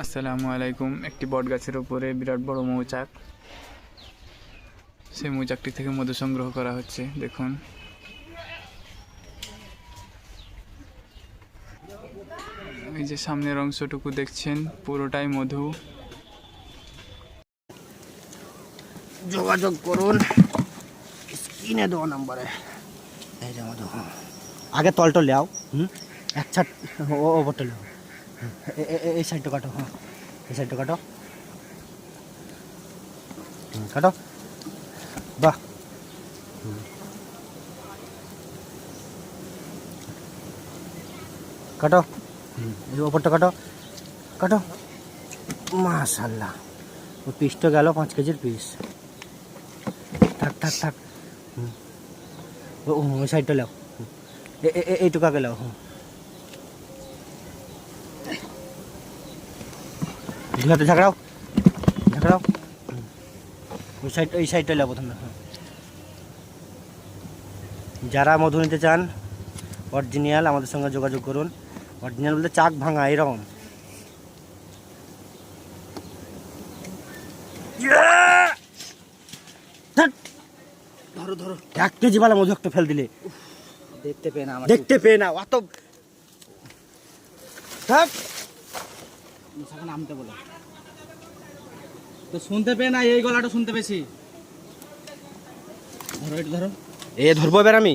আসসালামু আলাইকুম। একটি বট গাছের উপরে বিরাট বড় মৌচাক, সেই মৌচাকটি থেকে মধু সংগ্রহ করা হচ্ছে। দেখুন, এই যে সামনের অংশটুকু দেখছেন, পুরোটাই মধু। যোগাযোগ করুন স্ক্রিনে দেওয়া নম্বরে। এই যে মধু, আগে তলটা লেও। এক ছাট ওপরটা লেও। এই সাইডটা কাটো। হ্যাঁ, এই সাইডটা কাটো। কাটো। বাহ, কাটো। এই ওপরটা কাটো, কাটো। মাশাল্লাহ, ও পিসটা গেল 5 কেজির পিস। থাক থাক থাক। ওই সাইডটা লেও। এইটুকু আগে লেও। দুই হাতে ঝাঁকড়াও, ঝাঁকড়াও। এই সাইডটা লেও প্রথমে। যারা মধু নিতে চান অরিজিনাল, আমাদের সঙ্গে যোগাযোগ করুন। অরিজিনাল বলতে চাক ভাঙা এরকম। ধরো ধরো, 1 কেজি বালা মধু একটা ফেল দিলে। দেখতে পেয়ে না অত। থাক, নামতে বলো তো শুনতে পেয়ে না, এই গলাটা শুনতে পেয়েছি। ধরো, এটা ধরো। এ ধরবো এবার আমি।